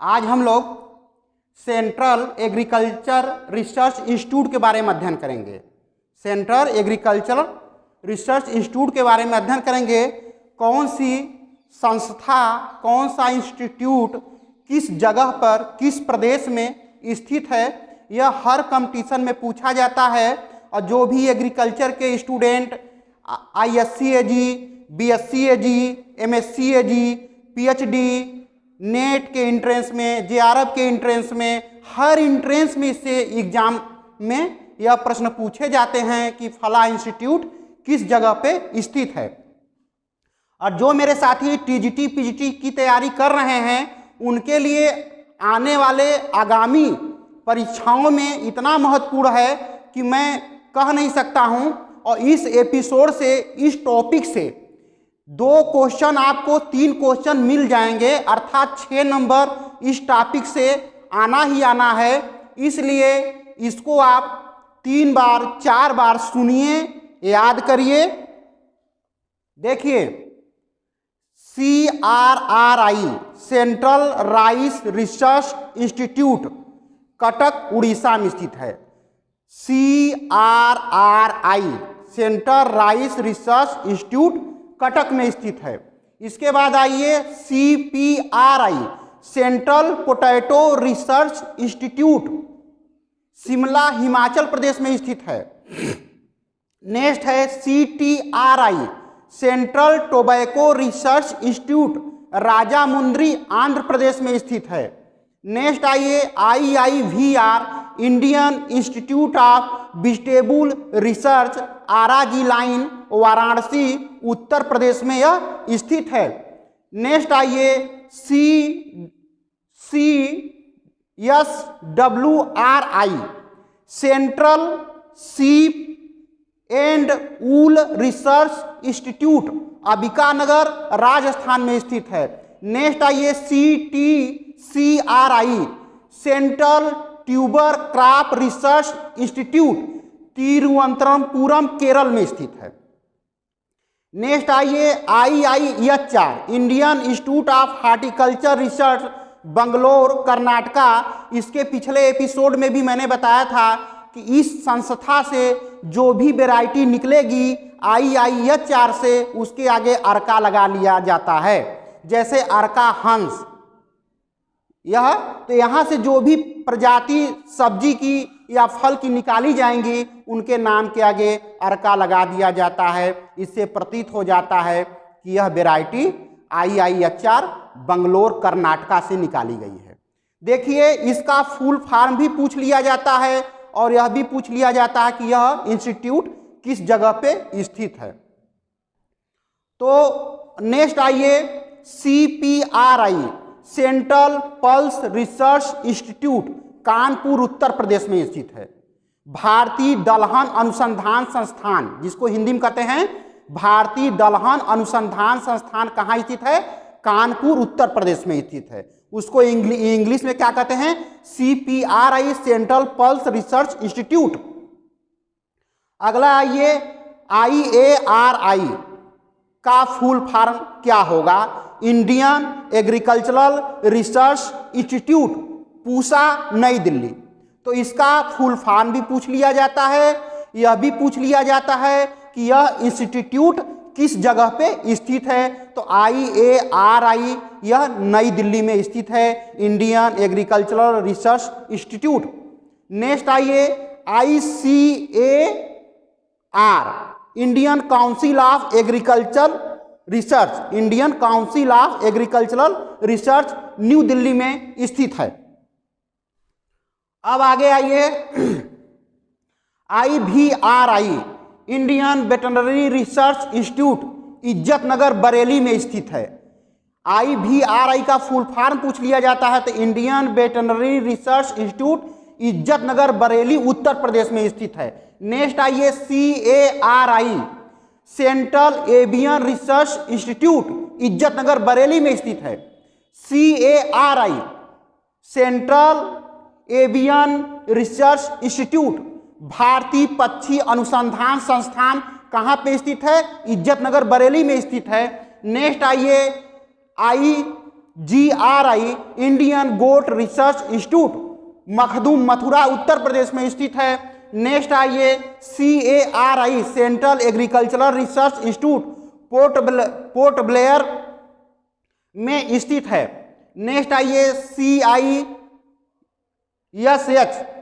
आज हम लोग सेंट्रल एग्रीकल्चर रिसर्च इंस्टीट्यूट के बारे में अध्ययन करेंगे। सेंट्रल एग्रीकल्चर रिसर्च इंस्टीट्यूट के बारे में अध्ययन करेंगे। कौन सी संस्था, कौन सा इंस्टीट्यूट किस जगह पर, किस प्रदेश में स्थित है, यह हर कंपटीशन में पूछा जाता है। और जो भी एग्रीकल्चर के student ISCAG, BSCAG, MSCAG, PhD, net के एंट्रेंस में, JRF के एंट्रेंस में, हर एंट्रेंस में से एग्जाम में यह प्रश्न पूछे जाते हैं कि फला इंस्टीट्यूट किस जगह पे स्थित है। और जो मेरे साथी TGT, PGT की तैयारी कर रहे हैं, उनके लिए आने वाले आगामी परीक्षाओं में इतना महत्वपूर्ण है कि मैं कह नहीं सकता हूं। और इस एपिसोड से, इस टॉपिक से 2 क्वेश्चन आपको 3 क्वेश्चन मिल जाएंगे, अर्थात 6 नंबर इस टॉपिक से आना ही आना है। इसलिए इसको आप 3 बार 4 बार सुनिए, याद करिए। देखिए, CRRI central rice research institute Cuttack Orissa में स्थित है। CRRI central rice research institute Cuttack में स्थित है। इसके बाद आइए CPRI central potato research institute Shimla Himachal Pradesh में स्थित है। नेक्स्ट है CTRI central tobacco research institute Rajahmundry Andhra Pradesh में स्थित है। नेक्स्ट आइए IIVR Indian institute of vegetable research Araji Line Varanasi Uttar Pradesh में यह स्थित है। नेक्स्ट आइए CSWRI सेंट्रल सीप and wool research institute Ambikanagar Rajasthan में स्थित है। नेक्स्ट आइए CTCRI central tuber crop research institute Thiruvananthapuram Kerala में स्थित है। नेक्स्ट आइए IIHR Indian institute of horticulture research Bangalore Karnataka. इसके पिछले एपिसोड में भी मैंने बताया था कि इस संस्था से जो भी वैरायटी निकलेगी IIHR से, उसके आगे अर्का लगा लिया जाता है। जैसे अर्का हंस, यह तो यहाँ से जो भी प्रजाति सब्जी की या फल की निकाली जाएंगी, उनके नाम के आगे अर्का लगा दिया जाता है। इससे प्रतीत हो जाता है कि यह वैरायटी IIHR बंगलोर कर्नाटका से निकाली गई है। देखिए, इसका फुल फॉर्म भी पूछ लिया जाता है और यह भी पूछ लिया जाता है कि यह इंस्टीट्यूट किस जगह पे स्थित है। तो नेक्स्ट आइए CPRI central pulse research institute Kanpur Uttar Pradesh में स्थित है। भारतीय दलहन अनुसंधान संस्थान, जिसको हिंदी में कहते हैं भारतीय दलहन अनुसंधान संस्थान, कहाँ स्थित है? कानपुर उत्तर प्रदेश में स्थित है। उसको इंग्लिश में क्या कहते हैं? CPRI central pulse research institute. अगला आइए IARI का फुल फॉर्म क्या होगा? Indian agricultural research institute Pusa नई दिल्ली। तो इसका फुल फॉर्म भी पूछ लिया जाता है। यह भी पूछ लिया जाता है कि यह इंस्टीट्यूट किस जगह पे स्थित है। तो IARI यह नई दिल्ली में स्थित है, Indian agricultural research institute. Next आइए ICAR Indian council of agriculture research, Indian council of agricultural research new Delhi में स्थित है। अब आगे आइए IVRI Indian veterinary research institute Izzatnagar Bareilly में स्थित है। IVRI का फुल फॉर्म पूछ लिया जाता है तो Indian veterinary research institute Izzatnagar Bareilly Uttar Pradesh में स्थित है। नेक्स्ट आइए CARI central avian research institute Izzatnagar Bareilly में स्थित है। CARI central avian research institute भारतीय पक्षी अनुसंधान संस्थान कहाँ पे स्थित है? इज्जतनगर बरेली में स्थित है। नेक्स्ट आइए GRI इंडियन गोट रिसर्च इंस्टीट्यूट मखदूम मथुरा उत्तर प्रदेश में स्थित है। नेक्स्ट आइए CARI central agricultural research institute port Blair में स्थित है। नेक्स्ट आइए CISH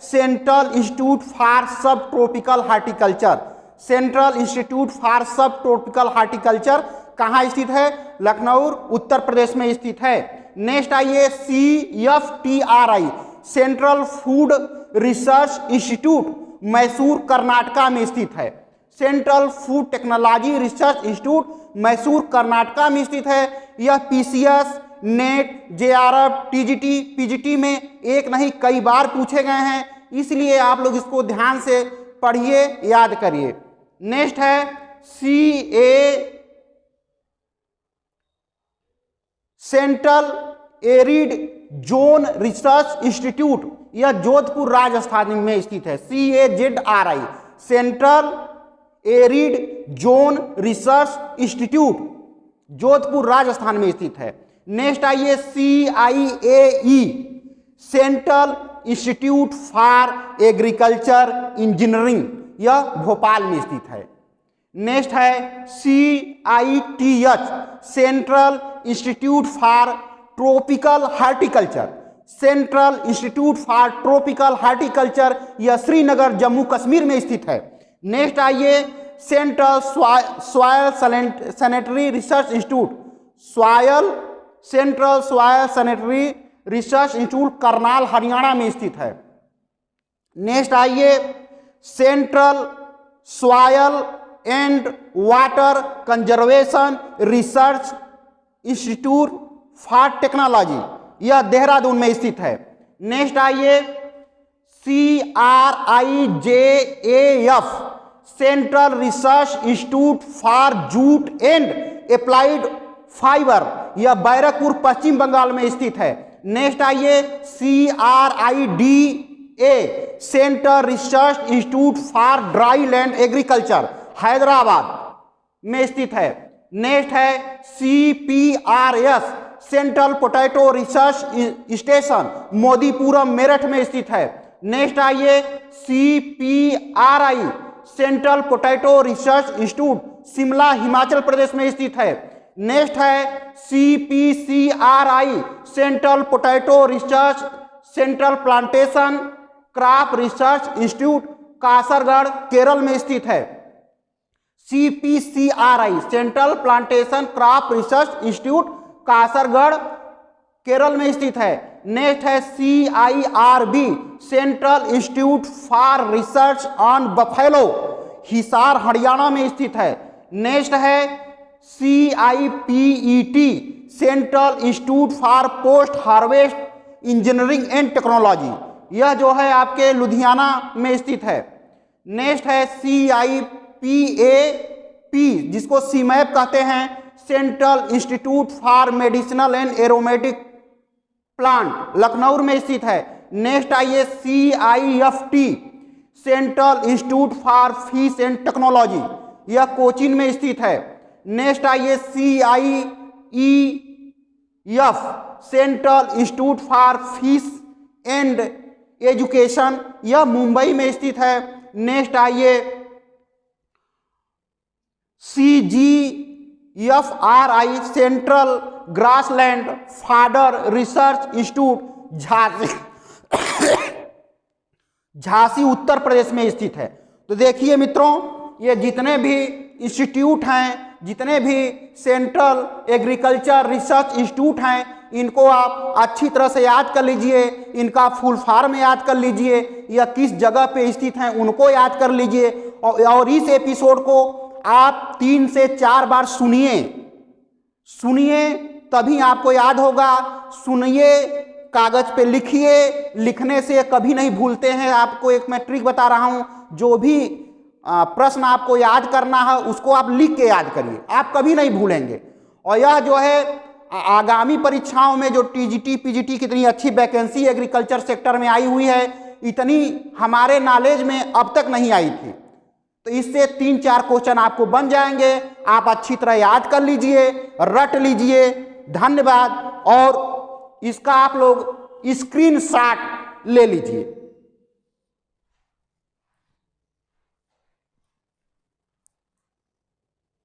सेंट्रल इंस्टीट्यूट फॉर सब tropical horticulture. Central institute for सब ट्रॉपिकल हार्टिकल्चर कहाँ स्थित है? लखनऊ उत्तर प्रदेश में स्थित है। नेक्स्ट आइए CFTRI central food research institute Mysore Karnataka में स्थित है। Central food technology research institute Mysore Karnataka में स्थित है। यह PCS net JRF TGT PGT में एक नहीं कई बार पूछे गए हैं, इसलिए आप लोग इसको ध्यान से पढ़िए, याद करिए। नेक्स्ट है CA central arid zone research institute, यह जोधपुर राजस्थान में स्थित है। CAZRI central arid zone research institute Jodhpur Rajasthan में स्थित है। नेक्स्ट आइए CIAE central institute for agriculture engineering, यह भोपाल में स्थित है। नेक्स्ट है CITH central institute for tropical horticulture. Central institute for tropical horticulture यह श्रीनगर जम्मू कश्मीर में स्थित है। नेक्स्ट आइए central soil sanitary research institute central soil sanitary research institute Karnal Haryana में स्थित है। नेक्स्ट आइए central soil and water conservation research institute for technology, यह देहरादून में स्थित है। नेक्स्ट आइए CRIJAF central research institute for jute and applied fibre, यह बैरकपुर पश्चिम बंगाल में स्थित है। नेक्स्ट आइए CRIDA central research institute for dry land agriculture Hyderabad में स्थित है। नेक्स्ट है CPRS central potato research station Modipuram Meerut में स्थित है। नेक्स्ट आइए CPRI central potato research institute Shimla Himachal Pradesh में स्थित है। नेक्स्ट है CPCRI central potato research central plantation crop research institute Kasaragod Kerala में स्थित है। CPCRI central plantation crop research institute Kasaragod Kerala में स्थित है। नेक्स्ट है CIRB central institute for research on buffalo Hisar Haryana में स्थित है। नेक्स्ट है CIPET central institute for post harvest engineering and technology, यह जो है आपके लुधियाना में स्थित है। नेक्स्ट है CIPAP जिसको CMAP कहते हैं central institute for medicinal and aromatic plant Lucknow में स्थित है। नेक्स्ट आइए CIFT central institute for fish and technology, यह कोचीन में स्थित है। नेक्स्ट आइए CIEF central institute for fish and education, यह मुंबई में स्थित है। नेक्स्ट आइए CGFRI central grassland fodder research institute Jhansi Uttar Pradesh में स्थित है। तो देखिए मित्रों, ये जितने भी इंस्टीट्यूट हैं, जितने भी सेंट्रल एग्रीकल्चर रिसर्च इंस्टीट्यूट हैं, इनको आप अच्छी तरह से याद कर लीजिए। इनका फुल फॉर्म याद कर लीजिए, या किस जगह पे स्थित हैं उनको याद कर लीजिए। और इस एपिसोड को आप 3 से 4 बार सुनिए तभी आपको याद होगा। सुनिए, कागज पे लिखिए, लिखने से कभी नहीं भूलते हैं। आपको एक मैं ट्रिक बता रहा हूं, जो भी प्रश्न आपको याद करना है उसको आप लिख के याद करिए, आप कभी नहीं भूलेंगे। और यह जो है आगामी परीक्षाओं में जो TGT PGT कितनी अच्छी वैकेंसी एग्रीकल्चर सेक्टर में आई हुई है, इतनी हमारे नॉलेज में अब तक नहीं आई थी। तो इससे 3-4 क्वेश्चन आपको बन जाएंगे। आप अच्छी तरह याद कर लीजिए, रट लीजिए। धन्यवाद और इसका आप लोग स्क्रीनशॉट ले लीजिए।